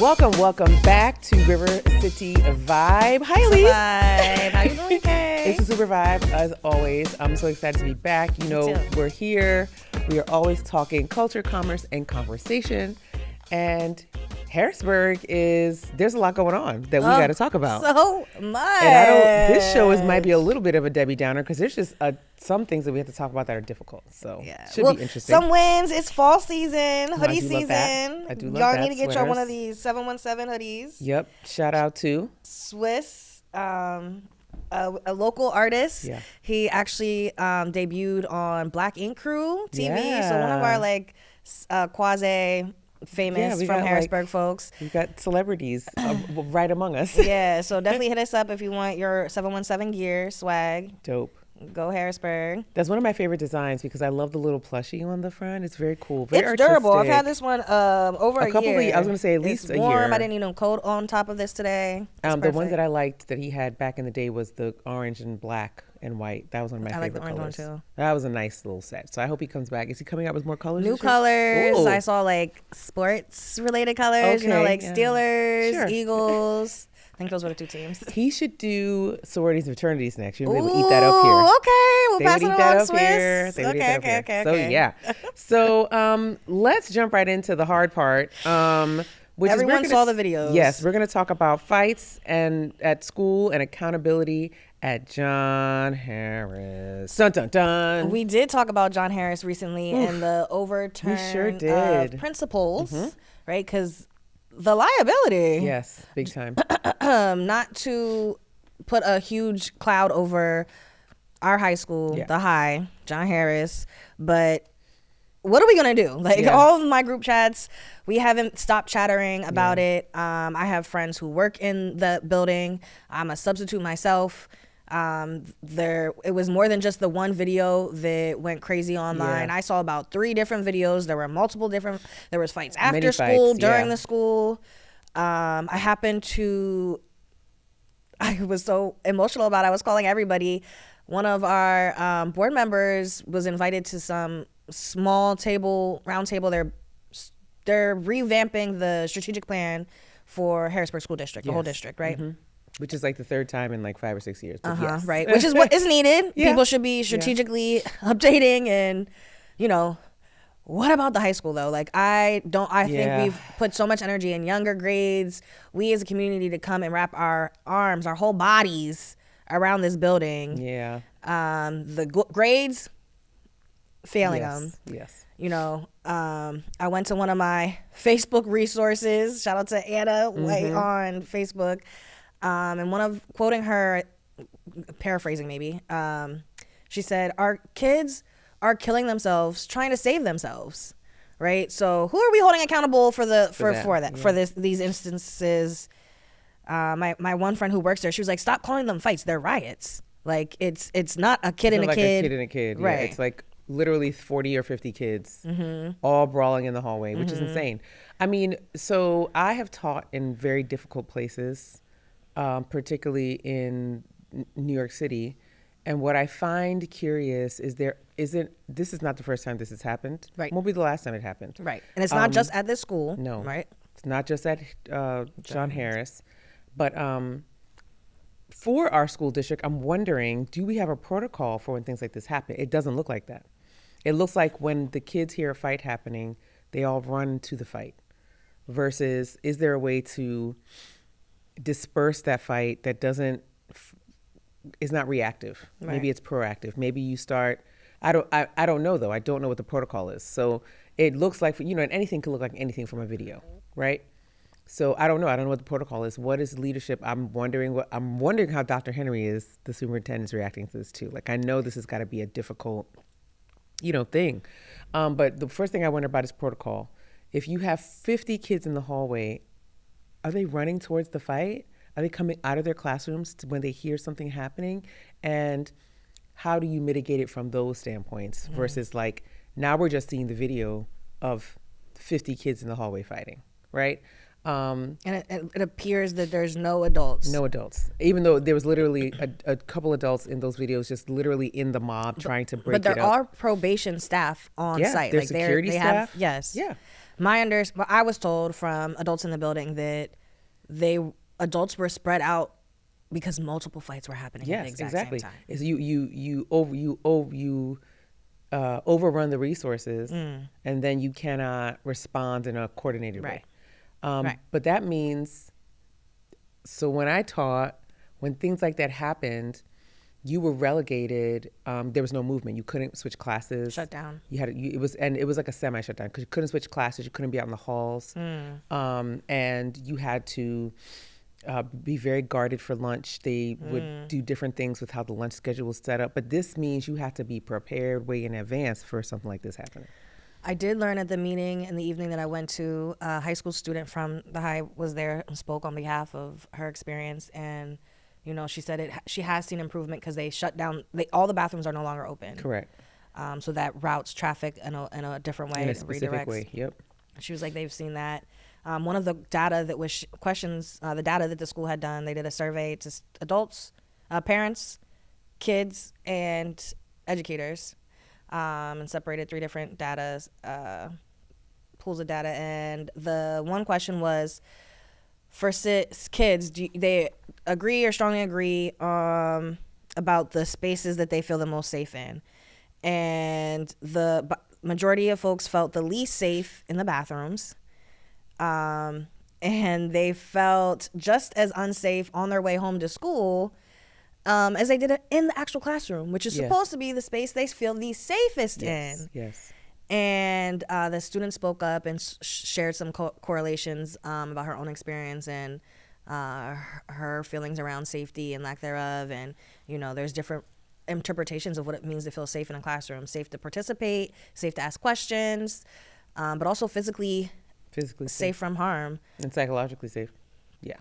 Welcome back to River City Vibe. Hi, Elise. Vibe. How you doing, Kay? It's a super vibe, as always. I'm so excited to be back. You know, we're here. We are always talking culture, commerce, and conversation. And Harrisburg there's a lot going on that we got to talk about. So much. And this show might be a little bit of a Debbie Downer because there's just some things that we have to talk about that are difficult. So should be interesting. Some wins. It's fall season, hoodie season. I do love Y'all that. need to get y'all one of these 717 hoodies. Yep. Shout out to Swiss, a local artist. Yeah. He actually debuted on Black Ink Crew TV. Yeah. So one of our quasi famous from Harrisburg folks. We've got celebrities right among us. Yeah, so definitely hit us up if you want your 717 gear swag. Dope. Go Harrisburg. That's one of my favorite designs because I love the little plushie on the front. It's very cool. Very artistic. Durable. I've had this one over a year. I was going to say at least it's a warm. year. I didn't need no coat on top of this today. The one that I liked that he had back in the day was the orange and black and white. That was one of my favorite colors. I like the orange one too. That was a nice little set. So I hope he comes back. Is he coming out with more colors? New colors. Ooh. I saw like sports related colors. Okay, like Steelers, Eagles. I think those were the two teams. He should do sororities and fraternities next year. Maybe we'll eat that up here. Okay, we'll pass it along, Swiss. Okay. So let's jump right into the hard part. Which everyone saw the videos. Yes, we're going to talk about fights and at school and accountability at John Harris. Dun, dun, dun. We did talk about John Harris recently and the overturn of principles, right? Because the liability. Yes, big time. Not to put a huge cloud over our high school, the high, John Harris, but what are we going to do? Like all of my group chats, we haven't stopped chattering about it. I have friends who work in the building. I'm a substitute myself. It was more than just the one video that went crazy online. I saw about 3 different videos. There were multiple different, there was fights after school, during the school. I was so emotional about it. I was calling everybody. One of our board members was invited to some small round table. They're revamping the strategic plan for Harrisburg School District, the whole district, right? Mm-hmm. Which is like the 3rd time in like 5 or 6 years. Yes. Right. Which is what is needed. People should be strategically updating and, what about the high school though? Like I think we've put so much energy in younger grades. We as a community to come and wrap our arms, our whole bodies around this building. Yeah. The grades, failing them. Yes. I went to one of my Facebook resources. Shout out to Anna White on Facebook. And quoting her, paraphrasing maybe, she said, our kids are killing themselves trying to save themselves, right? So who are we holding accountable for these instances? My one friend who works there, she was like, stop calling them fights. They're riots. Like it's not a kid and a kid. A kid and a kid. Right. Yeah, it's like literally 40 or 50 kids all brawling in the hallway, which is insane. I mean, so I have taught in very difficult places, particularly in New York City. And what I find curious is this is not the first time this has happened. Right. Won't be the last time it happened. Right. And it's not just at this school. No. Right. It's not just at John Harris. But for our school district, I'm wondering, do we have a protocol for when things like this happen? It doesn't look like that. It looks like when the kids hear a fight happening, they all run to the fight. Versus, is there a way to disperse that fight that is not reactive? Right. Maybe it's proactive. Maybe you start. I don't know though. I don't know what the protocol is. So it looks like and anything could look like anything from a video, right? So I don't know. I don't know what the protocol is. What is leadership? I'm wondering how Dr. Henry the superintendent, is reacting to this too. Like I know this has got to be a difficult, thing. But the first thing I wonder about is protocol. If you have 50 kids in the hallway, are they running towards the fight? Are they coming out of their classrooms when they hear something happening? And how do you mitigate it from those standpoints versus like now we're just seeing the video of 50 kids in the hallway fighting, right? And it appears that there's no adults. No adults. Even though there was literally a couple adults in those videos just literally in the mob trying to break it up. But there are probation staff on site. There's security staff. Yes. Yeah. I was told from adults in the building that adults were spread out because multiple fights were happening at the exact same time. Is you overrun the resources, and then you cannot respond in a coordinated way. But that means, so when I taught, when things like that happened, you were relegated. There was no movement. You couldn't switch classes. Shut down. It was like a semi shutdown because you couldn't switch classes. You couldn't be out in the halls, and you had to be very guarded for lunch. They would do different things with how the lunch schedule was set up. But this means you have to be prepared way in advance for something like this happening. I did learn at the meeting in the evening that I went to, a high school student from the high was there and spoke on behalf of her experience. And, you know, she said she has seen improvement because they shut down, all the bathrooms are no longer open. Correct. So that routes traffic in a different way. In a specific way, yep. She was like, they've seen that. One of the data that was the data that the school had done, they did a survey to adults, parents, kids, and educators, and separated 3 different pools of data. And the one question was, for kids, do they agree or strongly agree about the spaces that they feel the most safe in? And the majority of folks felt the least safe in the bathrooms. And they felt just as unsafe on their way home to school as they did in the actual classroom, which is supposed to be the space they feel the safest in. Yes. And the student spoke up and shared some correlations about her own experience and her feelings around safety and lack thereof. And, you know, there's different interpretations of what it means to feel safe in a classroom. Safe to participate, safe to ask questions, but also physically safe from harm. And psychologically safe. Yeah.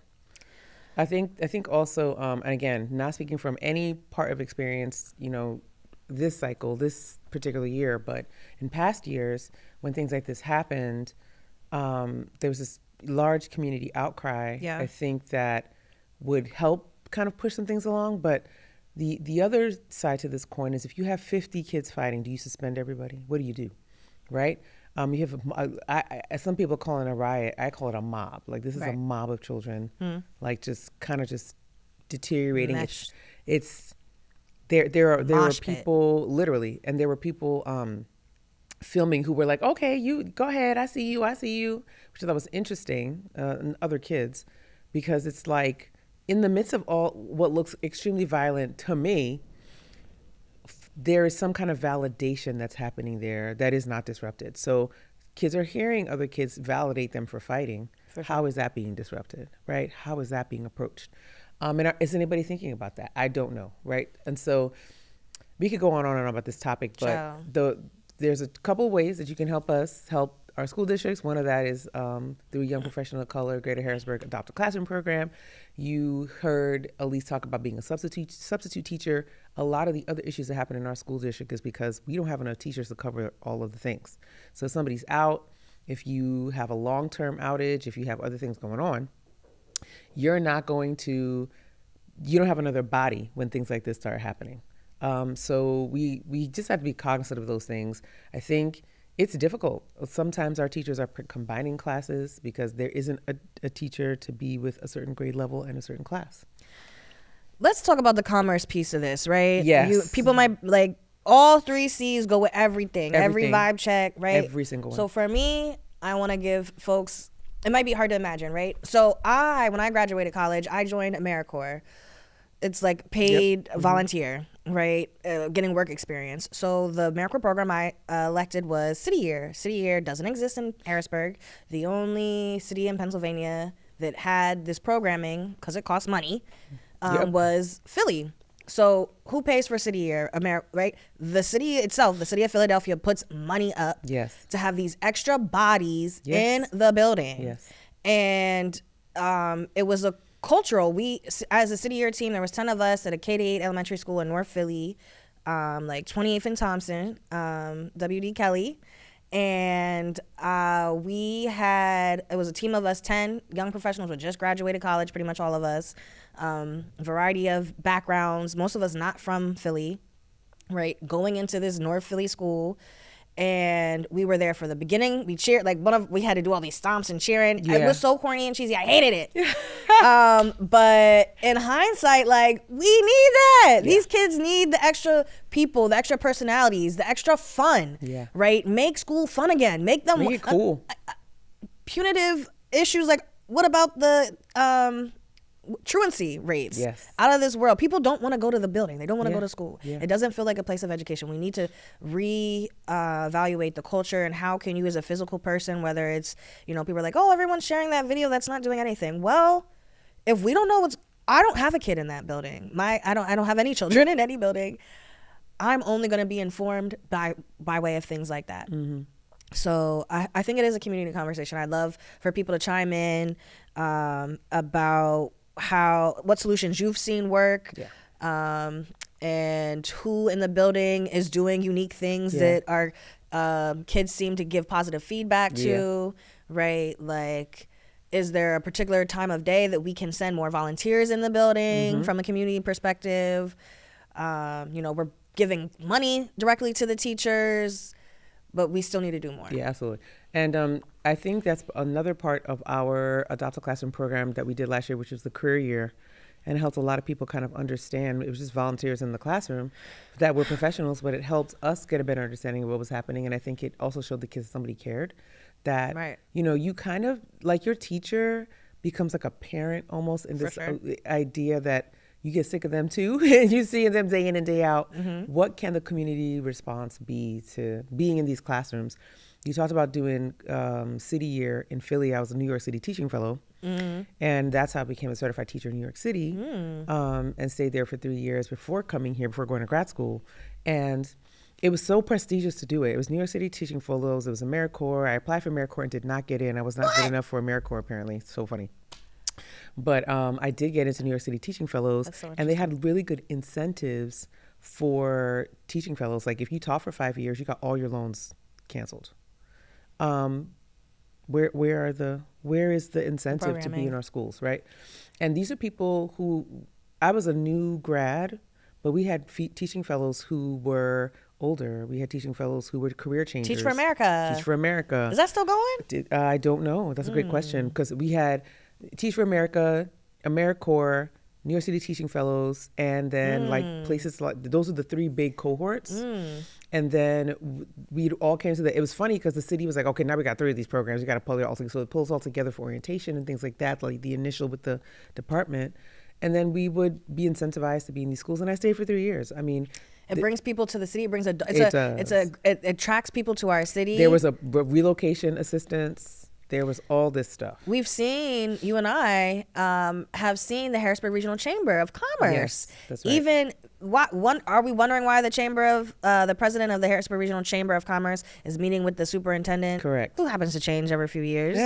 I think also, and again, not speaking from any part of experience, you know, this cycle, this particular year, but in past years, when things like this happened, there was this large community outcry. Yeah. I think that would help kind of push some things along. But the other side to this coin is, if you have 50 kids fighting, do you suspend everybody? What do you do? Right? You have some people call it a riot. I call it a mob. Like, this is a mob of children, like just deteriorating. There were people literally, and there were people filming who were like, "Okay, you go ahead. I see you. Which I thought was interesting, and other kids, because it's like, in the midst of all what looks extremely violent to me, there is some kind of validation that's happening there that is not disrupted. So kids are hearing other kids validate them for fighting. For sure. How is that being disrupted, right? How is that being approached? And is anybody thinking about that? I don't know, right? And so we could go on and on about this topic, but there's a couple ways that you can help our school districts. One of that is through Young Professional of Color, Greater Harrisburg Adopt a Classroom program. You heard Elise talk about being a substitute teacher. A lot of the other issues that happen in our school district is because we don't have enough teachers to cover all of the things. So if somebody's out, if you have a long-term outage, if you have other things going on, you don't have another body when things like this start happening. So we just have to be cognizant of those things. I think it's difficult. Sometimes our teachers are combining classes because there isn't a teacher to be with a certain grade level and a certain class. Let's talk about the commerce piece of this, right? Yes. People might, like, all 3 C's go with everything. Every vibe check, right? Every single one. So for me, I want to give folks, it might be hard to imagine, right? So when I graduated college, I joined AmeriCorps. It's like paid volunteer, right? Getting work experience. So the AmeriCorps program I elected was City Year. City Year doesn't exist in Harrisburg. The only city in Pennsylvania that had this programming, because it costs money, was Philly. So who pays for City Year? Right? The city itself, the city of Philadelphia, puts money up to have these extra bodies in the building. Yes. And it was a cultural. We, as a City Year team, there was 10 of us at a K-8 elementary school in North Philly, like 28th and Thompson, W.D. Kelly. And it was a team of us, 10 young professionals who had just graduated college, pretty much all of us, variety of backgrounds, most of us not from Philly, right? Going into this North Philly school. and we were there for the beginning. We cheered, like we had to do all these stomps and cheering. Yeah. It was so corny and cheesy. I hated it. But in hindsight, like, we need that. These kids need the extra people, the extra personalities, the extra fun. Yeah. Right? Make school fun again. Make it cool. Punitive issues, like, what about the truancy rates? Yes. Out of this world. People don't want to go to the building. They don't want to go to school. Yeah. It doesn't feel like a place of education. We need to evaluate the culture, and how can you, as a physical person, whether it's, people are like, oh, everyone's sharing that video that's not doing anything. Well, if we don't know I don't have a kid in that building. I don't have any children in any building. I'm only going to be informed by way of things like that. Mm-hmm. So I think it is a community conversation. I'd love for people to chime in about what solutions you've seen work, and who in the building is doing unique things that our kids seem to give positive feedback to, right? Like, is there a particular time of day that we can send more volunteers in the building from a community perspective? We're giving money directly to the teachers, but we still need to do more. Yeah, absolutely. And I think that's another part of our Adopt a Classroom program that we did last year, which was the career year. And it helped a lot of people kind of understand. It was just volunteers in the classroom that were professionals, but it helped us get a better understanding of what was happening. And I think it also showed the kids somebody cared. That, you kind of, like, your teacher becomes like a parent almost, in this idea that you get sick of them too, and you see them day in and day out. Mm-hmm. What can the community response be to being in these classrooms? You talked about doing City Year in Philly. I was a New York City teaching fellow, and that's how I became a certified teacher in New York City, and stayed there for 3 years before coming here, before going to grad school. And it was so prestigious to do it. It was New York City Teaching Fellows. It was AmeriCorps. I applied for AmeriCorps and did not get in. I was not good enough for AmeriCorps, apparently. It's so funny. But I did get into New York City Teaching Fellows, and they had really good incentives for teaching fellows. Like, if you taught for 5 years, you got all your loans canceled. Where is the incentive to be in our schools, right? And these are people who, I was a new grad, but we had teaching fellows who were older. We had teaching fellows who were career changers. Teach for America. Teach for America. Is that still going? I don't know. That's a great question, because we had Teach for America, AmeriCorps, New York City Teaching Fellows, and then like places like, those are the 3 big cohorts. And then we all came to it was funny because the city was like, okay, now we got 3 of these programs. We got to pull it all together. So it pulls all together for orientation and things like that, like the initial with the department. And then we would be incentivized to be in these schools. And I stayed for 3 years. I mean, it brings people to the city. It attracts people to our city. There was a relocation assistance. There was all this stuff. We've seen, you and I have seen the Harrisburg Regional Chamber of Commerce. Yes, that's right. Even are we wondering why the president of the Harrisburg Regional Chamber of Commerce is meeting with the superintendent? Correct. Who happens to change every few years.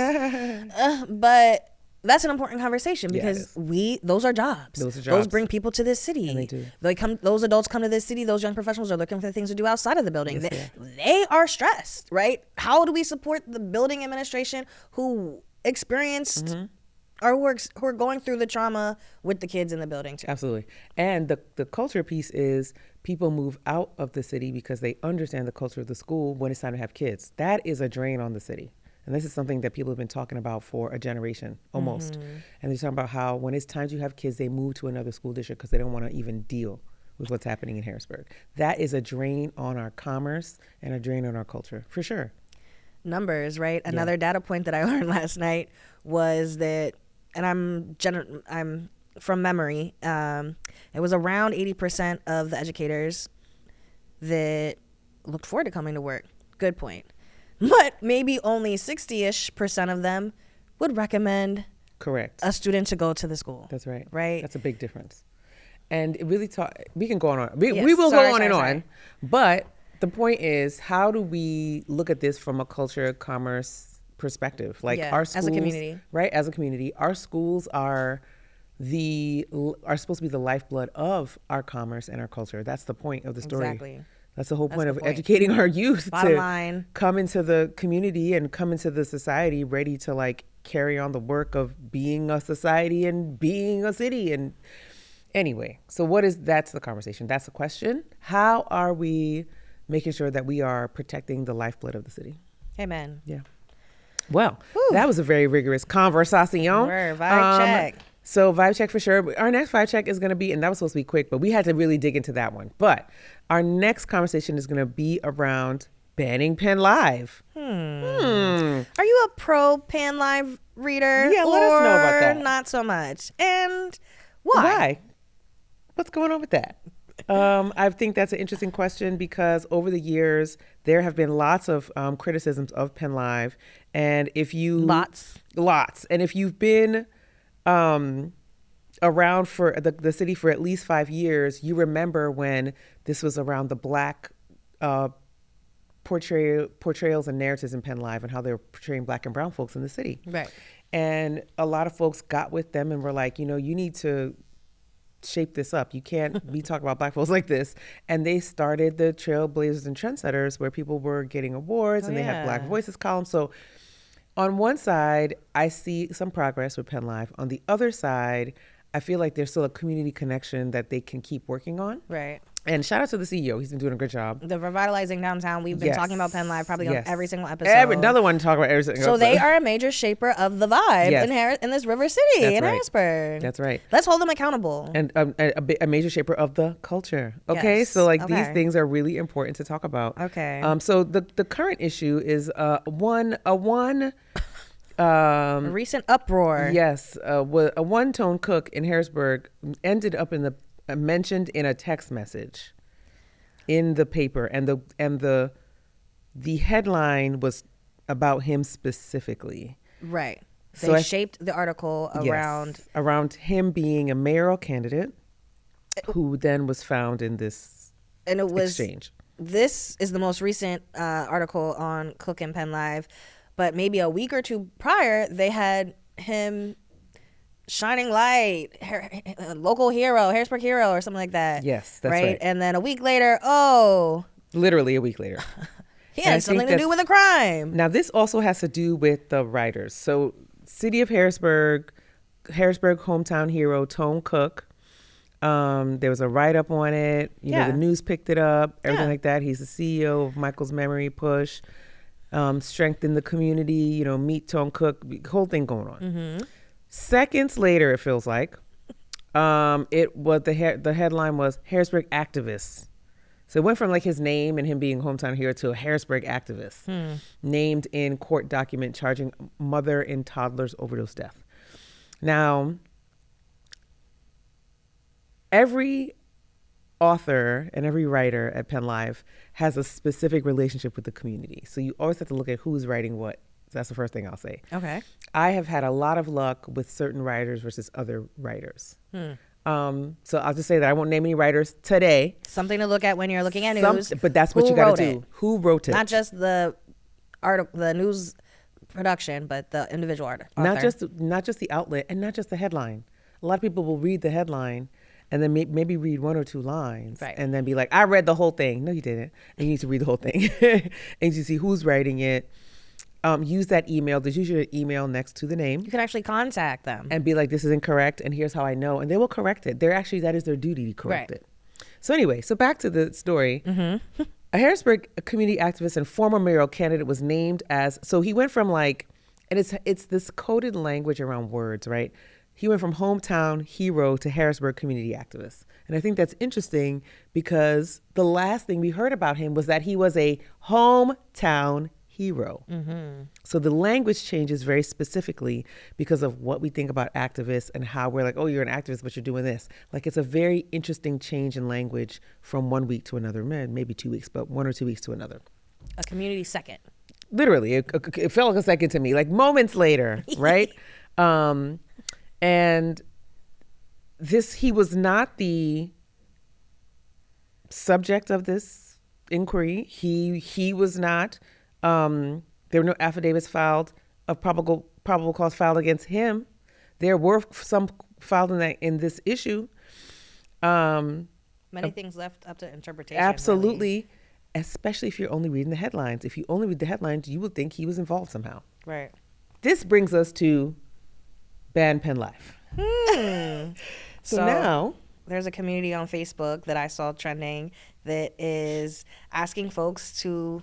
But that's an important conversation, because those are jobs. Those bring people to this city. And they do. Those adults come to this city. Those young professionals are looking for things to do outside of the building. They are stressed, right? How do we support the building administration who experienced or who are going through the trauma with the kids in the building too? Absolutely. And the culture piece is people move out of the city because they understand the culture of the school when it's time to have kids. That is a drain on the city. And this is something that people have been talking about for a generation, almost. And they're talking about how when it's time to have kids, they move to another school district because they don't want to even deal with what's happening in Harrisburg. That is a drain on our commerce and a drain on our culture, for sure. Numbers, right? Another data point that I learned last night was that, and I'm from memory, it was around 80% of the educators that looked forward to coming to work. Good point. But maybe only 60-ish% of them would recommend a student to go to the school. That's right. Right? That's a big difference. And it really we can go on. We will go on and on. But the point is, how do we look at this from a culture, commerce perspective? Like, our schools, as a community. Right? As a community, our schools are supposed to be the lifeblood of our commerce and our culture. That's the point of the story. Exactly. That's the whole point of educating our youth to come into the community and come into the society ready to, like, carry on the work of being a society and being a city. And anyway, so that's the conversation. That's the question. How are we making sure that we are protecting the lifeblood of the city. Amen. Yeah. Well, that was a very rigorous conversation. Vibe check. So vibe check for sure. Our next vibe check is going to be, and that was supposed to be quick, but we had to really dig into that one. But our next conversation is going to be around banning PennLive. Are you a pro PennLive reader? Yeah, let us know about that. Not so much. And why? Why? What's going on with that? I think that's an interesting question because over the years, there have been lots of criticisms of PennLive. And if you... Lots. And if you've been around for the city for at least 5 years, you remember when this was around the Black portrayals and narratives in PennLive and how they were portraying Black and brown folks in the city. Right. And a lot of folks got with them and were like, you need to shape this up. You can't be talking about Black folks like this. And they started the Trailblazers and Trendsetters where people were getting awards and they had Black Voices columns. So on one side, I see some progress with PennLive. On the other side, I feel like there's still a community connection that they can keep working on. Right. And shout out to the CEO. He's been doing a good job. The revitalizing downtown. We've been talking about PennLive probably on every single episode. Another one to talk about every single episode. So they are a major shaper of the vibe in this River City, Harrisburg. That's right. Let's hold them accountable. And a major shaper of the culture. Okay? Yes. So these things are really important to talk about. Okay. So the current issue is a recent uproar. Yes. A one-tone cook in Harrisburg ended up mentioned in a text message in the paper, and the headline was about him specifically. Right. They shaped the article around him being a mayoral candidate who then was found in this exchange. This is the most recent article on Cook and PennLive, but maybe a week or two prior, they had him shining light, local hero, Harrisburg hero, or something like that. Yes, that's right. And then a week later, literally a week later, he had something to do with a crime. Now, this also has to do with the writers. So, City of Harrisburg hometown hero Tone Cook. There was a write-up on it. The news picked it up, everything like that. He's the CEO of Michael's Memory Push, strengthen the community. Meet Tone Cook. Whole thing going on. Mm-hmm. Seconds later, it feels like, it was the headline was Harrisburg activist. So it went from his name and him being hometown hero to a Harrisburg activist named in court document charging mother and toddler's overdose death. Now, every author and every writer at PennLive has a specific relationship with the community. So you always have to look at who's writing what. That's the first thing I'll say. Okay. I have had a lot of luck with certain writers versus other writers. So I'll just say that I won't name any writers today. Something to look at when you're looking at news. But that's what you got to do. Who wrote it? Not just the news production, but the individual author. Not just the outlet and not just the headline. A lot of people will read the headline and then maybe read one or two lines and then be like, I read the whole thing. No, you didn't. And you need to read the whole thing. And you see who's writing it. Use that email. There's usually an email next to the name. You can actually contact them and be like, this is incorrect, and here's how I know. And they will correct it. That is their duty to correct it. So anyway, back to the story. Mm-hmm. A Harrisburg community activist and former mayoral candidate was named as, so he went from and it's this coded language around words, right? He went from hometown hero to Harrisburg community activist. And I think that's interesting because the last thing we heard about him was that he was a hometown hero. Mm-hmm. So the language changes very specifically because of what we think about activists and how we're like, oh, you're an activist, but you're doing this. It's a very interesting change in language from 1 week to another, maybe 2 weeks, but 1 or 2 weeks to another. A community second. Literally, it felt like a second to me, moments later, right? And he was not the subject of this inquiry. He was not. There were no affidavits filed of probable cause filed against him. There were some filed in this issue. Many things left up to interpretation. Absolutely, really. Especially if you're only reading the headlines. If you only read the headlines, you would think he was involved somehow. Right. This brings us to ban PennLive. So now there's a community on Facebook that I saw trending that is asking folks to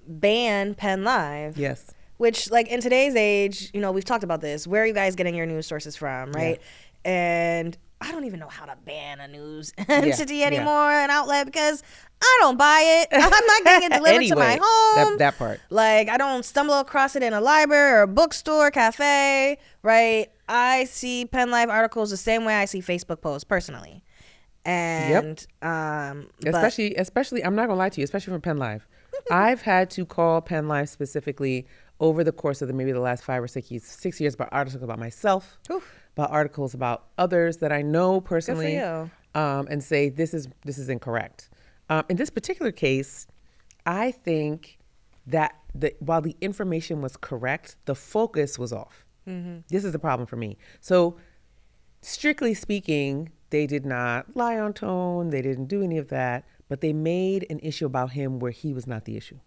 ban PennLive. Yes. Which, like, in today's age, you know, we've talked about this. Where are you guys getting your news sources from, right? Yeah. And I don't even know how to ban a news entity anymore, an outlet, because I don't buy it. I'm not getting it delivered to my home. That part. Like, I don't stumble across it in a library or a bookstore, cafe, right? I see PennLive articles the same way I see Facebook posts, personally. And especially, I'm not gonna lie to you, especially from PennLive. I've had to call PennLive specifically over the course of maybe the last 5 or 6 years about articles about myself, about articles about others that I know personally, Good for you. and say this is incorrect. In this particular case, I think that while the information was correct, the focus was off. Mm-hmm. This is the problem for me. So, strictly speaking, they did not lie on tone. They didn't do any of that, but they made an issue about him where he was not the issue.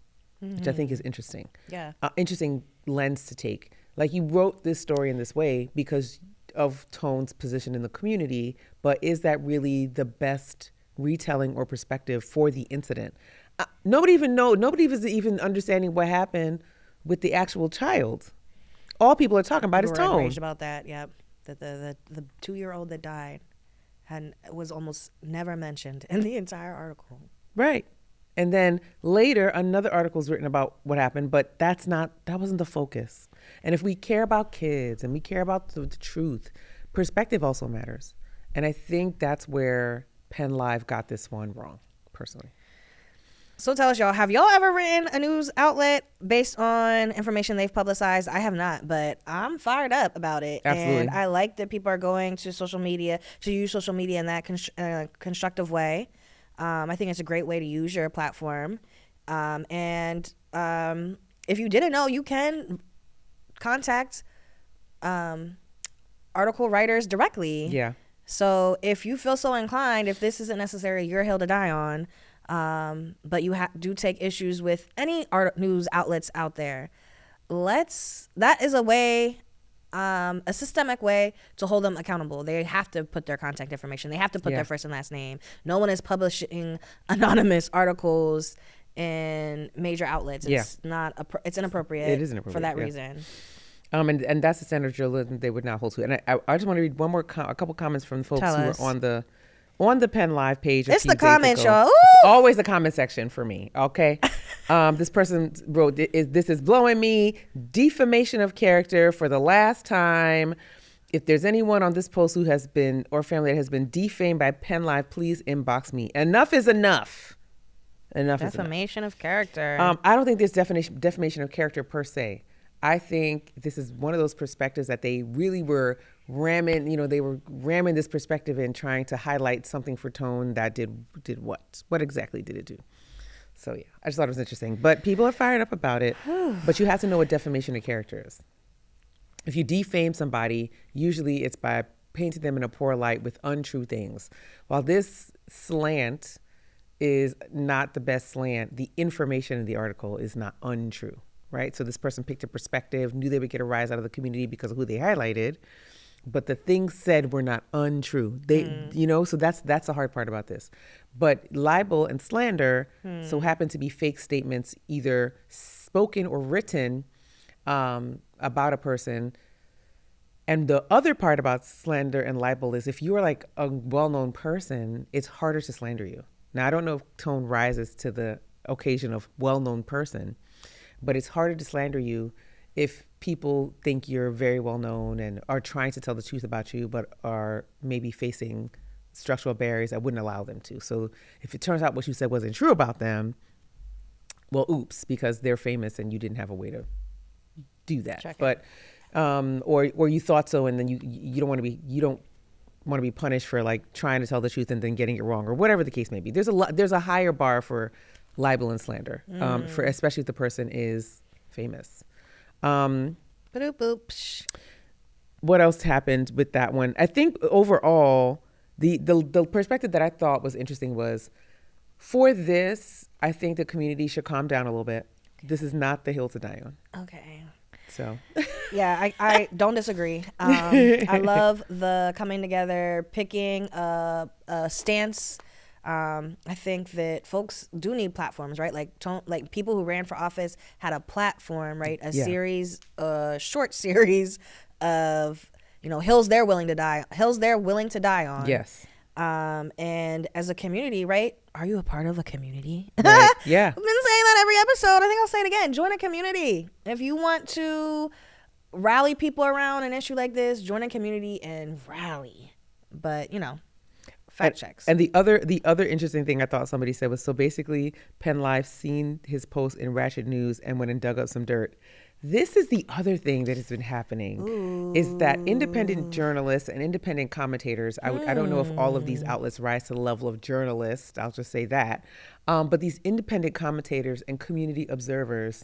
Mm-hmm. Which I think is interesting. Yeah. Interesting lens to take. Like, you wrote this story in this way because of Tone's position in the community, but is that really the best retelling or perspective for the incident? Nobody is even understanding what happened with the actual child. All people are talking about is Tone. Outraged about that, yep. That the 2-year-old that died was almost never mentioned in the entire article. Right. And then later, another article was written about what happened, but that wasn't the focus. And if we care about kids and we care about the truth, perspective also matters. And I think that's where PennLive got this one wrong, personally. So tell us, y'all, have y'all ever written a news outlet based on information they've publicized? I have not, but I'm fired up about it. Absolutely. And I like that people are going to social media, to use social media in that constructive way. I think it's a great way to use your platform. And if you didn't know, you can contact article writers directly. Yeah. So if you feel so inclined, if this isn't necessarily your hill to die on, but you do take issues with any news outlets out there, that is a way, a systemic way to hold them accountable. They have to put their contact information. They have to put their first and last name. No one is publishing anonymous articles in major outlets. It's it's inappropriate. It is inappropriate for that reason. And that's the standard of journalism they would not hold to. And I just want to read one more a couple comments from the folks who were on the PennLive page. It's the comments, y'all. It's always the comment section for me. Okay. This person wrote, "This is blowing me. Defamation of character for the last time. If there's anyone on this post who has been, or family that has been defamed by PennLive, please inbox me. Enough is enough. Enough is enough." Defamation of character. I don't think there's defamation of character per se. I think this is one of those perspectives that they really were ramming, they were ramming this perspective in, trying to highlight something for Tone that did what? What exactly did it do? So yeah, I just thought it was interesting. But people are fired up about it. But you have to know what defamation of character is. If you defame somebody, usually it's by painting them in a poor light with untrue things. While this slant is not the best slant, the information in the article is not untrue. Right? So this person picked a perspective, knew they would get a rise out of the community because of who they highlighted, but the things said were not untrue. So that's the hard part about this. But libel and slander so happen to be fake statements, either spoken or written about a person. And the other part about slander and libel is if you are like a well-known person, it's harder to slander you. Now, I don't know if Tone rises to the occasion of well-known person, but it's harder to slander you if people think you're very well known and are trying to tell the truth about you, but are maybe facing structural barriers that wouldn't allow them to. So if it turns out what you said wasn't true about them, well, oops, because they're famous and you didn't have a way to do that. But or you thought so, and then you don't want to be punished for like trying to tell the truth and then getting it wrong, or whatever the case may be. There's a higher bar for libel and slander, for especially if the person is famous. What else happened with that one? I think overall, the perspective that I thought was interesting was, for this, I think the community should calm down a little bit. This is not the hill to die on. Okay. So Yeah, I don't disagree. I love the coming together, picking a stance. I think that folks do need platforms, right? Like people who ran for office had a platform, right? A Yeah. series, a short series of, hills they're willing to die on. yes. And as a community, right? Are you a part of a community? Right. Yeah. I've been saying that every episode. I think I'll say it again. Join a community. If you want to rally people around an issue like this, join a community and rally. But, fact checks. And the other interesting thing I thought somebody said was, so basically PennLive seen his post in Ratchet News and went and dug up some dirt. This is the other thing that has been happening, is that independent journalists and independent commentators, I don't know if all of these outlets rise to the level of journalists, I'll just say that, but these independent commentators and community observers,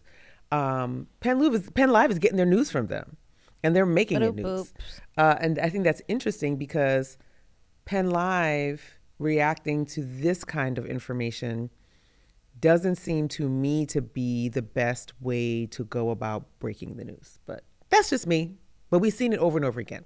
PennLive is getting their news from them, and they're making it news. And I think that's interesting because PennLive reacting to this kind of information doesn't seem to me to be the best way to go about breaking the news. But that's just me. But we've seen it over and over again.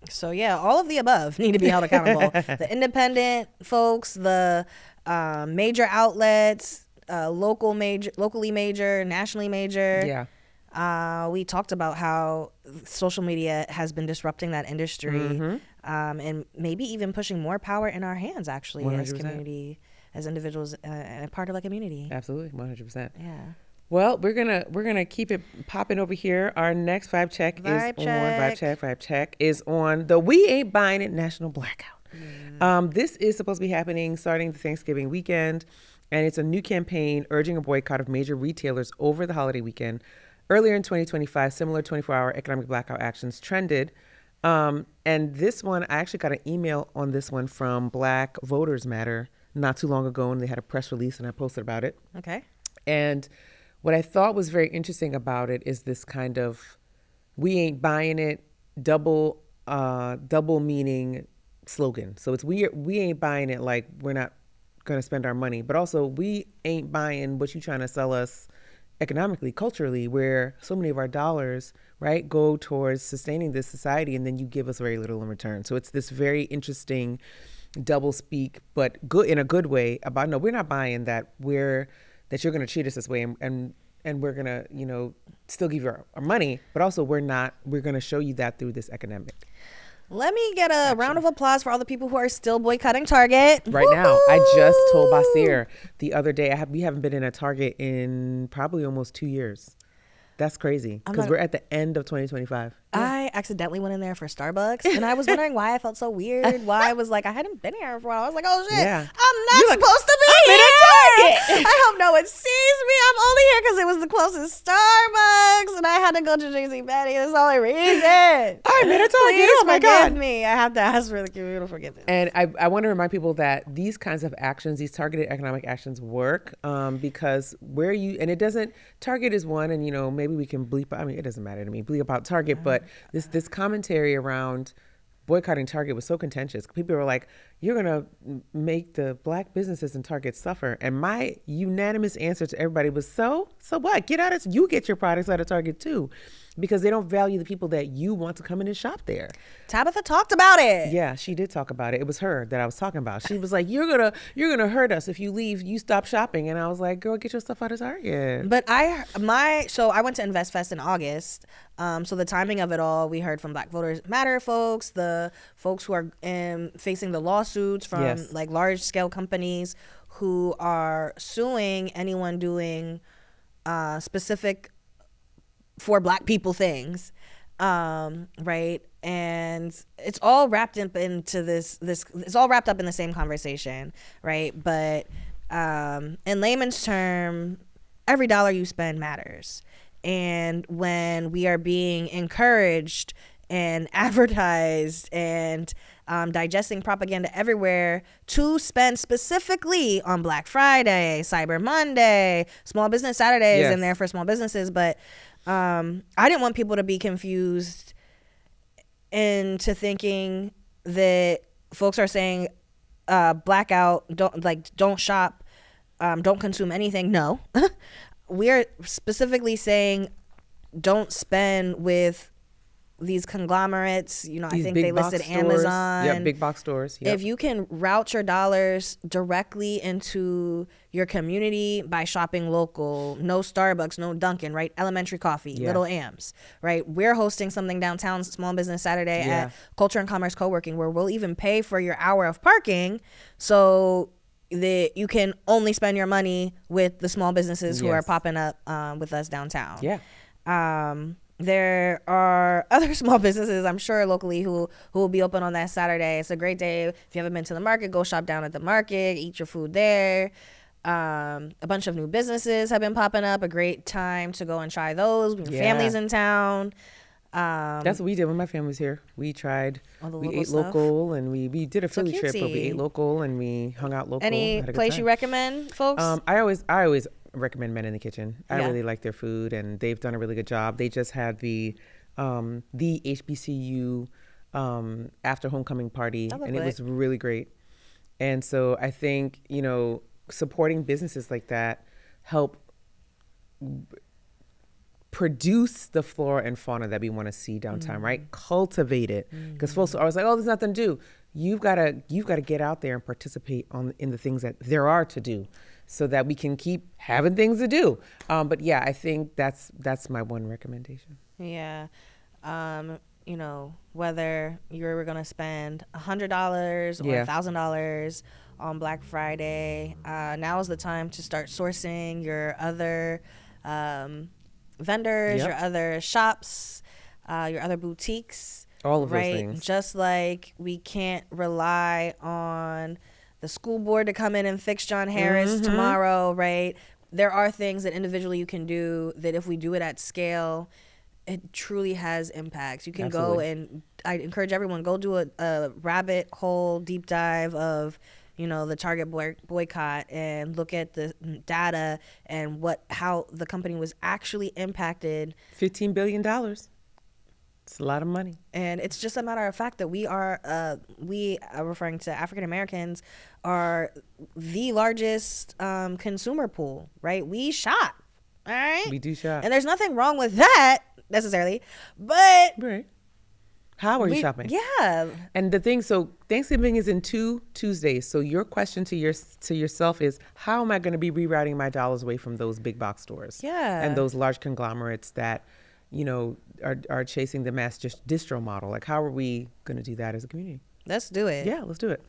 So yeah, all of the above need to be held accountable. The independent folks, the major outlets, locally major, nationally major. Yeah. We talked about how social media has been disrupting that industry, and maybe even pushing more power in our hands, actually, 100%. as community, as individuals, and part of a community. Absolutely, 100%. Yeah. Well, we're gonna keep it popping over here. Our next vibe check is on the We Ain't Buying It National Blackout. This is supposed to be happening starting the Thanksgiving weekend, and it's a new campaign urging a boycott of major retailers over the holiday weekend. Earlier in 2025, similar 24-hour economic blackout actions trended. And this one, I actually got an email on this one from Black Voters Matter not too long ago, and they had a press release, and I posted about it. Okay. And what I thought was very interesting about it is this kind of "we ain't buying it" double meaning slogan. So it's we ain't buying it, like we're not going to spend our money, but also we ain't buying what you trying to sell us economically, culturally, where so many of our dollars, right, go towards sustaining this society, and then you give us very little in return. So it's this very interesting double speak, but good in a good way, about no, we're not buying that that you're going to treat us this way, and we're going to still give you our money, but also we're going to show you that through this economic. Let me get a round of applause for all the people who are still boycotting Target right now. I just told Basir the other day, we haven't been in a Target in probably almost 2 years. That's crazy, because we're at the end of 2025. I accidentally went in there for Starbucks, and I was wondering why I felt so weird. Why I was like, I hadn't been here for a while. I was like, oh shit, Yeah. I'm not supposed to be here. I hope no one sees me. I'm only here because it was the closest Starbucks, and I had to go to JCPenney. That's the only reason. I'm in a Target. Please Oh my God. forgive me. I have to ask for the communal forgiveness. And I want to remind people that these kinds of actions, these targeted economic actions, work because Target is one, and maybe we can bleep. I mean, it doesn't matter to me, bleep about Target, but this commentary around boycotting Target was so contentious. People were like, "You're gonna make the black businesses in Target suffer," and my unanimous answer to everybody was, "So what? You get your products out of Target too." Because they don't value the people that you want to come in and shop there. Tabitha talked about it. Yeah, she did talk about it. It was her that I was talking about. She was like, "You're gonna hurt us if you leave. You stop shopping." And I was like, "Girl, get your stuff out of Target." But I went to InvestFest in August. So the timing of it all, we heard from Black Voters Matter folks, the folks who are facing the lawsuits from like large scale companies who are suing anyone doing specific for black people things, right? And it's all wrapped up into this it's all wrapped up in the same conversation, right? But in layman's term, every dollar you spend matters. And when we are being encouraged and advertised and digesting propaganda everywhere to spend specifically on Black Friday, Cyber Monday, Small Business Saturdays in there for small businesses, but I didn't want people to be confused into thinking that folks are saying blackout, don't shop, don't consume anything. No. We're specifically saying don't spend with these conglomerates. You know, I These think big they box listed stores. Amazon. Yep, big box stores. Yep. If you can route your dollars directly into your community by shopping local, no Starbucks, no Dunkin', right? Elementary coffee, Yeah. Little Am's, right? We're hosting something downtown, Small Business Saturday at Culture and Commerce Co-working, where we'll even pay for your hour of parking so that you can only spend your money with the small businesses who are popping up with us downtown. Yeah. There are other small businesses, I'm sure, locally who will be open on that Saturday. It's a great day. If you haven't been to the market, go shop down at the market, eat your food there. A bunch of new businesses have been popping up. A great time to go and try those. Your family's in town. That's what we did when my family was here. We tried. We ate local, and we did a Philly trip, but we ate local and we hung out local. Any place you recommend, folks? I always recommend Men in the Kitchen. I really like their food, and they've done a really good job. They just had the HBCU after homecoming party, and it was really great. And so I think, you know, supporting businesses like that help produce the flora and fauna that we want to see downtown, right? Cultivate it, because folks are always like, "Oh, there's nothing to do." You've got to get out there and participate in the things that there are to do, so that we can keep having things to do. But yeah, I think that's my one recommendation. Yeah. You know, whether you're going to spend $100 or $1,000 on Black Friday, now is the time to start sourcing your other vendors, your other shops, your other boutiques. All of those things. Just like we can't rely on the school board to come in and fix John Harris tomorrow, right? There are things that individually you can do that if we do it at scale, it truly has impacts. You can go and I encourage everyone, go do a rabbit hole deep dive of, you know, the Target boycott and look at the data and how the company was actually impacted. $15 billion. It's a lot of money. And it's just a matter of fact that we are referring to African Americans, are the largest consumer pool, right? We shop, all right? We do shop. And there's nothing wrong with that necessarily, but... Right. How are you shopping? Yeah. And the thing, so Thanksgiving is in 2 Tuesdays. So your question to yourself is, how am I going to be rerouting my dollars away from those big box stores? Yeah. And those large conglomerates that, you know, are chasing the mass distro model. Like, how are we going to do that as a community? Let's do it. Yeah, let's do it.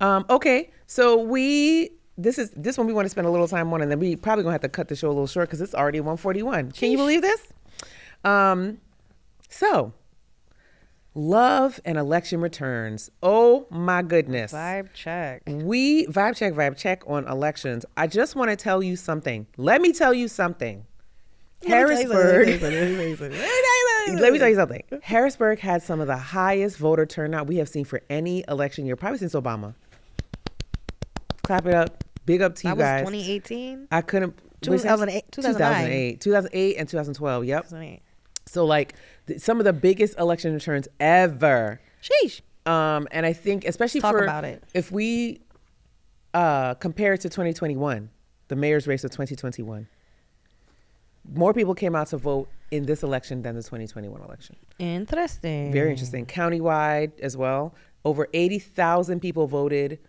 Okay. So this one we want to spend a little time on, and then we probably gonna have to cut the show a little short because it's already 1:41. Can you believe this? So love and election returns. Oh my goodness. Vibe check. Vibe check on elections. I just want to tell you something. Let me tell you something. Harrisburg. Let me tell you something. Harrisburg had some of the highest voter turnout we have seen for any election year, probably since Obama. Clap it up. Big up to you guys. That was 2018? I couldn't. 2008. 2008 and 2012. Yep. 2008. So like some of the biggest election returns ever. Sheesh. And I think especially Talk about it. If we compare it to 2021, the mayor's race of 2021, more people came out to vote in this election than the 2021 election. Interesting. Very interesting. Countywide as well, over 80,000 people voted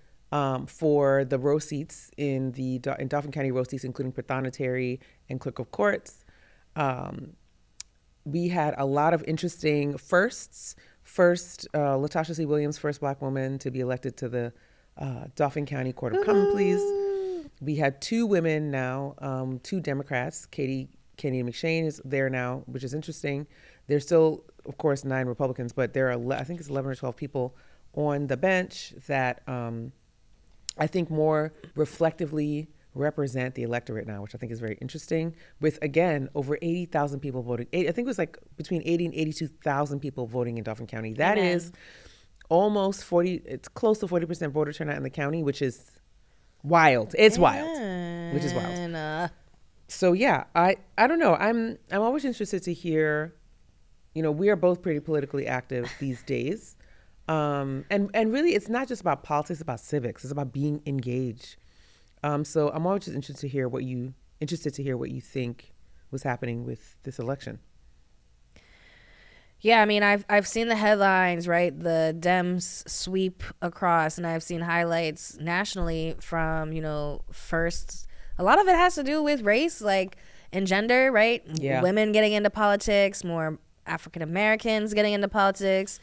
for the row seats in Dauphin County row seats, including Prothonotary and Clerk of Courts. We had a lot of interesting firsts. First, Latasha C. Williams, first Black woman to be elected to the Dauphin County Court of Common Pleas. We had 2 women now, 2 Democrats. Katie McShane is there now, which is interesting. There's still, of course, 9 Republicans, but there are, I think it's 11 or 12 people on the bench that I think more reflectively represent the electorate now, which I think is very interesting. With, again, over 80,000 people voting. I think it was like between 80 and 82,000 people voting in Dauphin County. That is almost 40, it's close to 40% voter turnout in the county, which is wild. It's wild, which is wild. So yeah, I don't know. I'm always interested to hear, you know, we are both pretty politically active these days. And really it's not just about politics, it's about civics. It's about being engaged. So I'm always just interested to hear what you think was happening with this election. Yeah, I mean, I've seen the headlines, right? The Dems sweep across, and I've seen highlights nationally from, first. A lot of it has to do with race, like, and gender, right? Yeah. Women getting into politics, more African Americans getting into politics,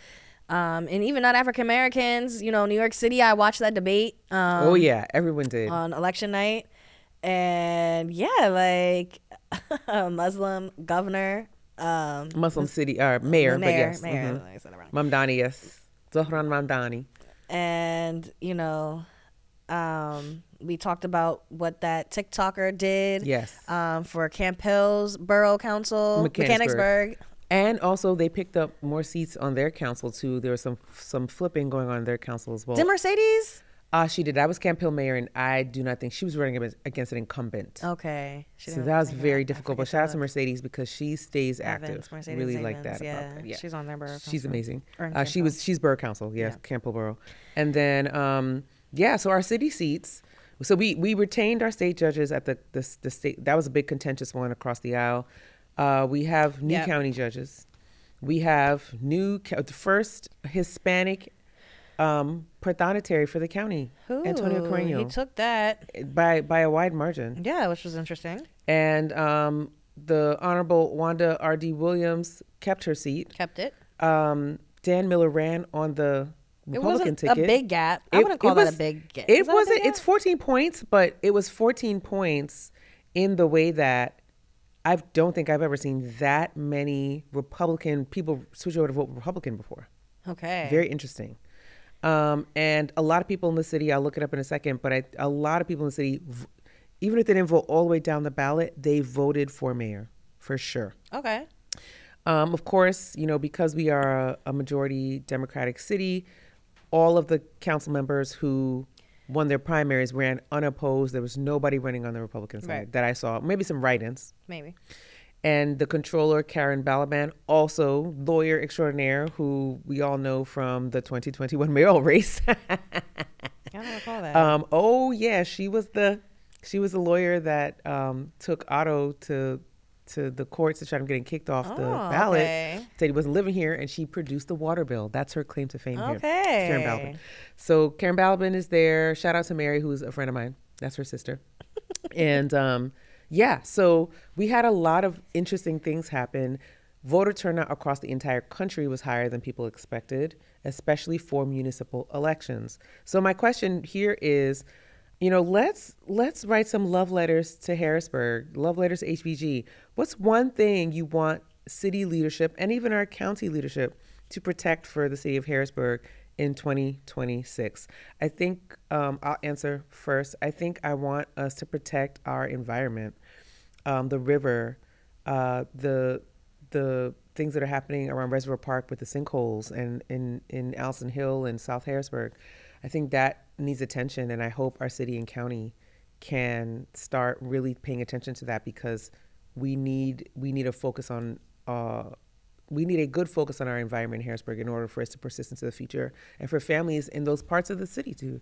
and even not African Americans. New York City, I watched that debate. Oh yeah, everyone did on election night, and yeah, like a Muslim governor. Muslim city mayor, but yes, mayor. I said it wrong. Mamdani, yes, Zohran Mamdani. And we talked about what that TikToker did. Yes. For Camp Hill's Borough Council, Mechanicsburg. And also, they picked up more seats on their council too. There was some flipping going on in their council as well. Did Mercedes? She did. I was Camp Hill mayor, and I do not think she was running against an incumbent. Okay. So that was very difficult. But shout out to Mercedes because she stays active. Mercedes really Evans, like that. Yeah. About that. Yeah, she's on their borough. She's amazing. She's borough council. Yeah, Camp Hill borough. And then so our city seats. So we retained our state judges at the state. That was a big contentious one across the aisle. We have new county judges. We have the first Hispanic prothonotary for the county, Antonio Carreño. He took that by a wide margin. Yeah, which was interesting. And the Honorable Wanda R.D. Williams kept her seat. Kept it. Dan Miller ran on the Republican ticket. A big gap. I wouldn't call that a big gap. It wasn't. It's 14 points, but it was 14 points in the way that I don't think I've ever seen that many Republican people switch over to vote Republican before. Okay. Very interesting. And a lot of people in the city, I'll look it up in a second, but a lot of people in the city, even if they didn't vote all the way down the ballot, they voted for mayor, for sure. Okay. Of course, because we are a majority Democratic city, all of the council members who won their primaries ran unopposed. There was nobody running on the Republican side that I saw. Maybe some write-ins. Maybe. And the controller, Karen Balaban, also lawyer extraordinaire, who we all know from the 2021 mayoral race. I don't recall that. Oh yeah, she was the lawyer that took Otto to the courts to try to get him kicked off the ballot. Okay. Said he wasn't living here, and she produced the water bill. That's her claim to fame here. Okay. Karen Balaban. So Karen Balaban is there. Shout out to Mary, who's a friend of mine. That's her sister. And so we had a lot of interesting things happen. Voter turnout across the entire country was higher than people expected, especially for municipal elections. So my question here is, let's write some love letters to Harrisburg, love letters to HBG. What's one thing you want city leadership and even our county leadership to protect for the city of Harrisburg in 2026? I think I'll answer first. I think I want us to protect our environment, the river, the things that are happening around Reservoir Park with the sinkholes and in Allison Hill and South Harrisburg. I think that needs attention, and I hope our city and county can start really paying attention to that, because we need a focus on we need a good focus on our environment in Harrisburg in order for us to persist into the future, and for families in those parts of the city to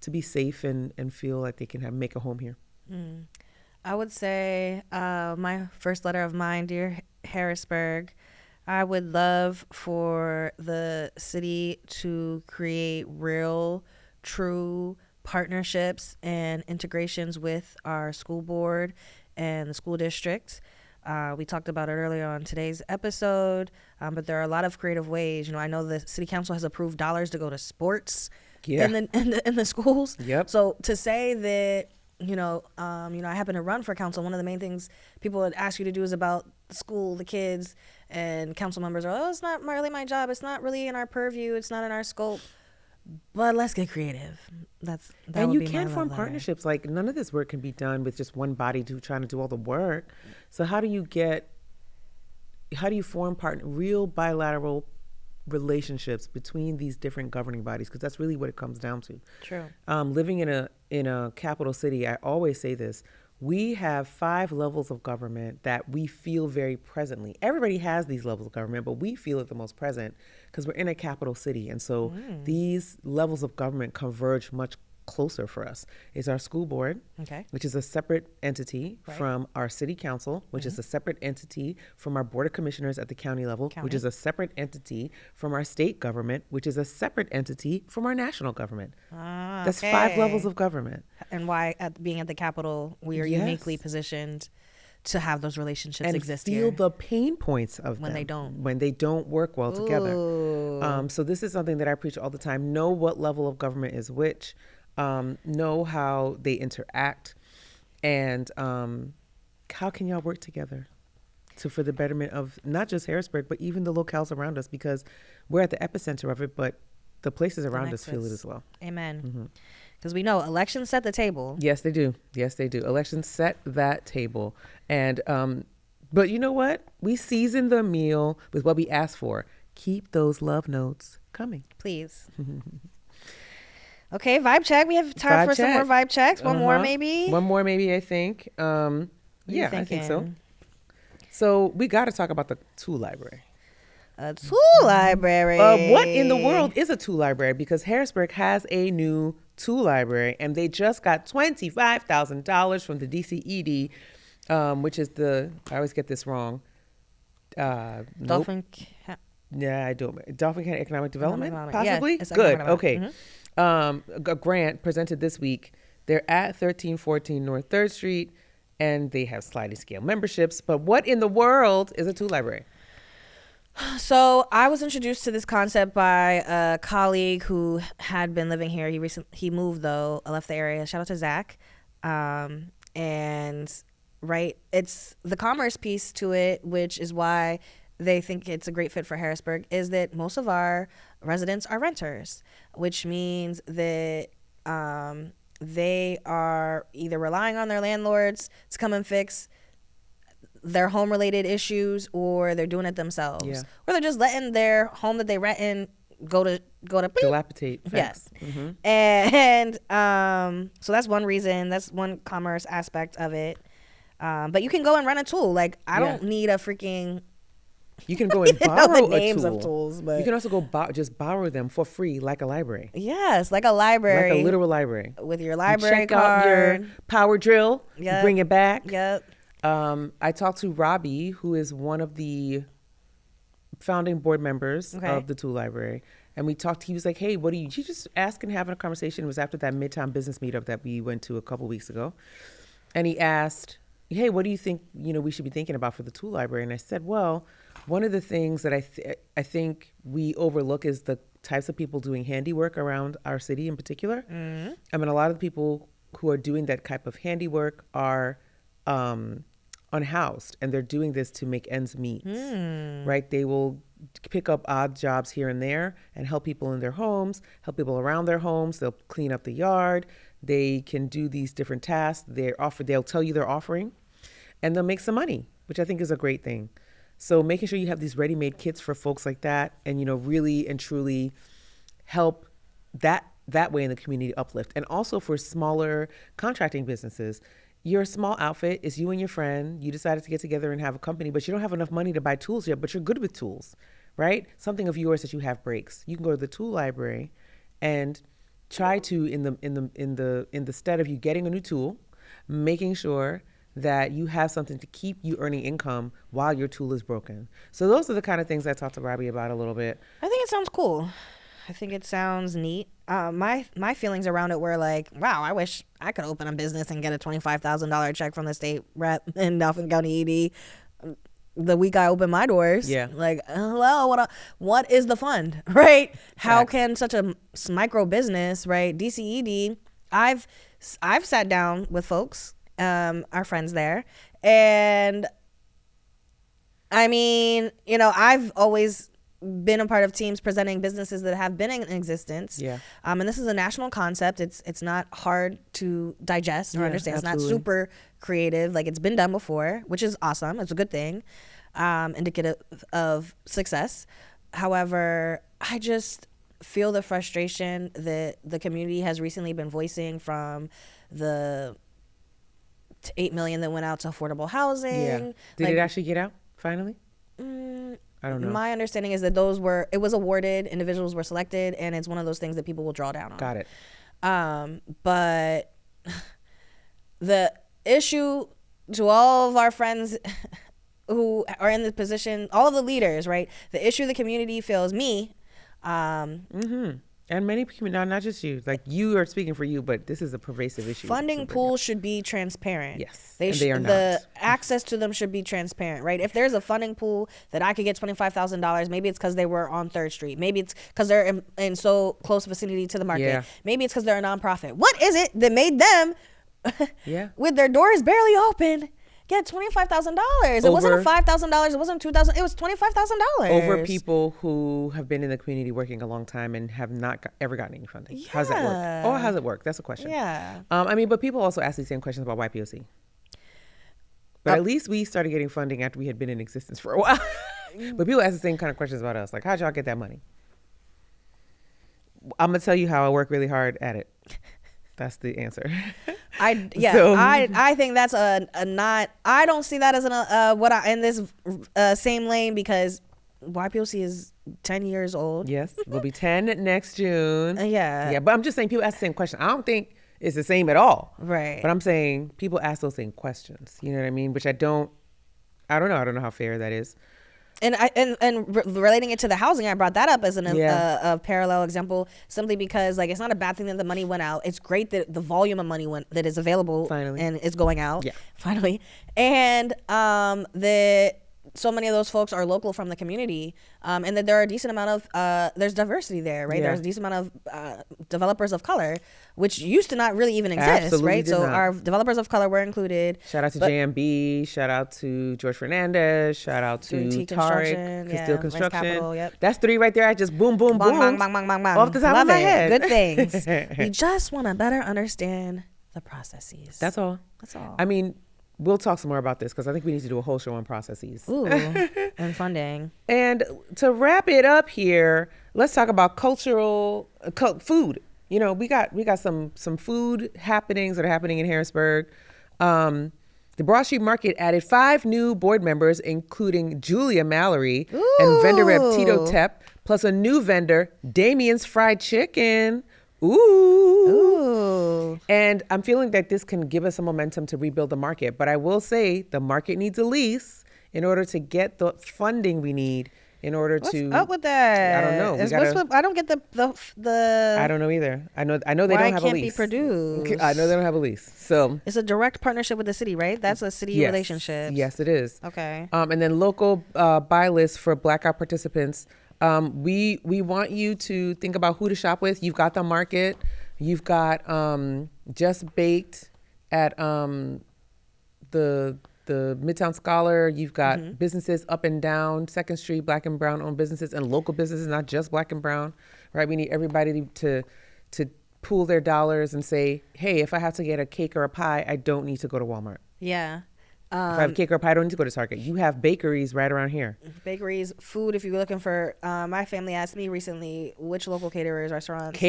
be safe and feel like they can make a home here. I would say my first letter of mine, dear Harrisburg, I would love for the city to create real, true partnerships and integrations with our school board and the school district. We talked about it earlier on today's episode, but there are a lot of creative ways. I know the city council has approved dollars to go to sports in the schools. Yep. So to say that, I happen to run for council, one of the main things people would ask you to do is about the school, the kids, and council members are, it's not really my job. It's not really in our purview. It's not in our scope. But let's get creative. And you can't form partnerships. Like, none of this work can be done with just one body trying to do all the work. So how do you form real bilateral relationships between these different governing bodies? Because that's really what it comes down to. True. Living in a capital city, I always say this: we have 5 levels of government that we feel very presently. Everybody has these levels of government, but we feel it the most present because we're in a capital city. And so these levels of government converge much closer for us is our school board, which is a separate entity from our city council, which is a separate entity from our board of commissioners at the county level, which is a separate entity from our state government, which is a separate entity from our national government. That's 5 levels of government. And why, being at the Capitol, we are uniquely positioned to have those relationships and exist feel here. The pain points of when them when they don't work well together. So this is something that I preach all the time. Know what level of government is which. Know how they interact, and how can y'all work together for the betterment of not just Harrisburg, but even the locales around us, because we're at the epicenter of it, but the places around us feel it as well. Amen. Because we know elections set the table. Yes, they do. Yes, they do. Elections set that table. And but you know what? We season the meal with what we asked for. Keep those love notes coming. Please. Okay, vibe check. We have time for some more vibe checks. One more maybe? One more maybe, I think. Yeah, I think so. So we got to talk about the Tool Library. A tool library. What in the world is a tool library? Because Harrisburg has a new tool library, and they just got $25,000 from the DCED, which is I always get this wrong. Dolphin. Yeah, I do. Dolphin County Economic Development, possibly? Yeah, good. Okay. A grant presented this week. They're at 1314 North 3rd Street, and they have sliding scale memberships. But what in the world is a tool library? So I was introduced to this concept by a colleague who had been living here. He moved though. I left the area. Shout out to Zach. And it's the commerce piece to it, which is why they think it's a great fit for Harrisburg, is that most of our residents are renters, which means that they are either relying on their landlords to come and fix their home related issues, or they're doing it themselves, or they're just letting their home that they rent in go to dilapidate. Yes. And so that's one reason. That's one commerce aspect of it. But you can go and rent a tool. Like I don't need a freaking. You can go and borrow names a tool. Of tools, but you can also go just borrow them for free, like a library. Yes, like a library, like a literal library. With your library you check card, out your power drill. You bring it back. Yep. I talked to Robbie, who is one of the founding board members of the Tool Library. And we talked, he was like, hey, what do you just asking, having a conversation. It was after that Midtown business meetup that we went to a couple weeks ago. And he asked, hey, what do you think, we should be thinking about for the Tool Library? And I said, well, one of the things that I think we overlook is the types of people doing handiwork around our city in particular. Mm-hmm. I mean, a lot of the people who are doing that type of handiwork are unhoused, and they're doing this to make ends meet, right? They will pick up odd jobs here and there and help people in their homes, help people around their homes. They'll clean up the yard. They can do these different tasks. They'll tell you they're offering, and they'll make some money, which I think is a great thing. So making sure you have these ready-made kits for folks like that, and really and truly help that way in the community uplift. And also for smaller contracting businesses, you're a small outfit, it's you and your friend, you decided to get together and have a company, but you don't have enough money to buy tools yet, but you're good with tools, right? Something of yours that you have breaks. You can go to the tool library and try to, in the stead of you getting a new tool, making sure that you have something to keep you earning income while your tool is broken. So those are the kind of things I talked to Robbie about a little bit. I think it sounds cool. I think it sounds neat. My feelings around it were like, wow, I wish I could open a business and get a $25,000 check from the state rep in Dauphin County ED the week I opened my doors. Yeah. Like, hello, what is the fund, right? How can such a micro business, right? DCED, I've sat down with folks, our friends there, and I mean, I've always been a part of teams presenting businesses that have been in existence. Yeah. And this is a national concept. It's not hard to digest or understand. Absolutely. It's not super creative. Like, it's been done before, which is awesome. It's a good thing, indicative of success. However, I just feel the frustration that the community has recently been voicing from the $8 million that went out to affordable housing. Yeah. Did it actually get out finally? I don't know. My understanding is that it was awarded, individuals were selected, and it's one of those things that people will draw down on. Got it. But the issue to all of our friends who are in the position, all of the leaders, right? The issue the community feels, me, and many people, not just you, like you are speaking for you, but this is a pervasive issue. Funding pools should be transparent. Yes, they are not. The access to them should be transparent, right? If there's a funding pool that I could get $25,000, maybe it's because they were on 3rd Street. Maybe it's because they're in so close vicinity to the market. Yeah. Maybe it's because they're a nonprofit. What is it that made them, with their doors barely open, get $25,000? It wasn't $5,000. It wasn't $2,000. It was $25,000 over people who have been in the community working a long time and have not ever gotten any funding. Yeah. How's that work? Or how's it work? That's a question. Yeah. I mean, but people also ask these same questions about YPOC. But at least we started getting funding after we had been in existence for a while. But people ask the same kind of questions about us, like, how'd y'all get that money? I'm gonna tell you how I work really hard at it. That's the answer. I think that's a not. I don't see that as in this same lane, because YPOC is 10 years old. Yes, we'll be 10 next June. Yeah. But I'm just saying people ask the same question. I don't think it's the same at all. Right. But I'm saying people ask those same questions. You know what I mean? Which I don't know. I don't know how fair that is. And relating it to the housing, I brought that up as a parallel example, simply because, like, it's not a bad thing that the money went out. It's great that the volume of money that is available finally and is going out finally, and that so many of those folks are local from the community, and that there are a decent amount of there's diversity there, right? There's a decent amount of developers of color, which used to not really even exist. Absolutely right? So our developers of color were included. Shout out to JMB, shout out to George Fernandez, shout out to Tariq, Castile Construction. That's 3 right there. I just boom, off the top of my head. Good things. We just want to better understand the processes. That's all. I mean, we'll talk some more about this because I think we need to do a whole show on processes. Ooh, and funding. And to wrap it up here, let's talk about cultural food. You know, we got some food happenings that are happening in Harrisburg. The Broad Street Market added 5 new board members, including Julia Mallory and vendor rep Tito Tepp, plus a new vendor, Damien's Fried Chicken. Ooh. And I'm feeling that this can give us some momentum to rebuild the market. But I will say the market needs a lease in order to get the funding we need in order to. What's up with that? I don't know. I don't get the. I don't know either. I know they don't have a lease. Why can't be produced? I know they don't have a lease. So it's a direct partnership with the city, right? That's a city relationship. Yes, it is. Okay. And then local buy list for blackout participants. We want you to think about who to shop with. You've got the market. You've got Just Baked at the Midtown Scholar. You've got businesses up and down 2nd Street, Black and Brown owned businesses, and local businesses, not just Black and Brown. Right? We need everybody to pool their dollars and say, hey, if I have to get a cake or a pie, I don't need to go to Walmart. Yeah. If I have cake or pie, I don't need to go to Target. You have bakeries right around here. Bakeries, food. If you're looking for, my family asked me recently which local restaurants.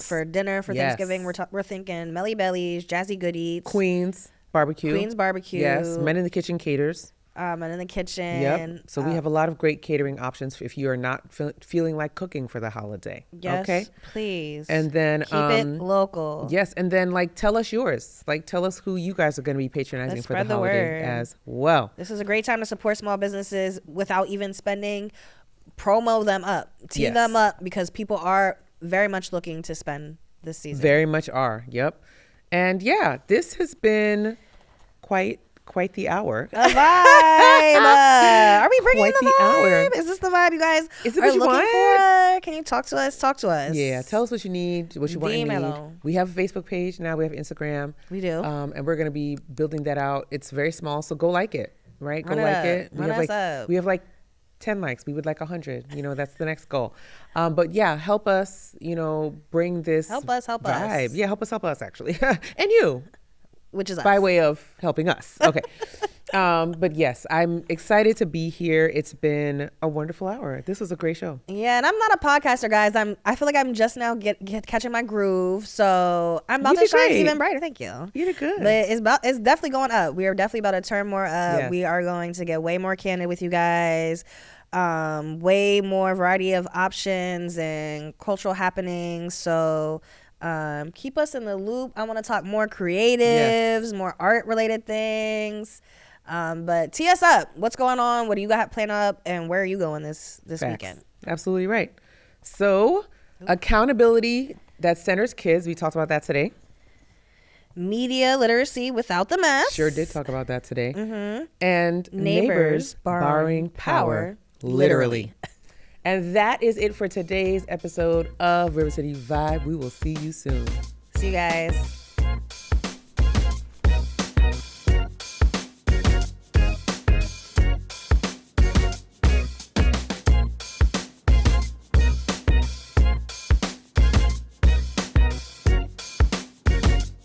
For dinner for Thanksgiving. We're thinking Melly Bellies, Jazzy Good Eats, Queens Barbecue. Yes, Men in the Kitchen caters. Men in the Kitchen. Yep. So we have a lot of great catering options if you are not feeling like cooking for the holiday. Yes, okay? Please. And then keep it local. Yes, and then tell us yours. Tell us who you guys are going to be patronizing for the holiday as well. This is a great time to support small businesses without even spending. Promo them up, tee them up, because people are very much looking to spend this season. Very much are. Yep. And this has been quite the hour. A vibe. Are we bringing the vibe? Hour. Is this the vibe you guys Is it what you looking want? for? Can you talk to us? Talk to us. Yeah, tell us what you need, what you want and need. We have a Facebook page now. We have Instagram. We do. And we're going to be building that out. It's very small, so go like it, right? Go like it. We have 10 likes. We would like 100. That's the next goal. But help us, bring this vibe. Yeah, help us actually. And you. Which is us. By way of helping us. Okay. But yes, I'm excited to be here. It's been a wonderful hour. This was a great show. Yeah, and I'm not a podcaster, guys. I feel like I'm just now catching my groove. So I'm about to shine even brighter. Thank you. You did good. But it's definitely going up. We are definitely about to turn more up. Yes. We are going to get way more candid with you guys. Way more variety of options and cultural happenings. So Keep us in the loop. I want to talk more creatives, more art related things. But tee us up. What's going on? What do you got planned up? And where are you going this weekend? Absolutely right. So accountability that centers kids. We talked about that today. Media literacy without the mess. Sure did talk about that today. Mm-hmm. And neighbors borrowing power, literally. And that is it for today's episode of River City Vibe. We will see you soon. See you guys.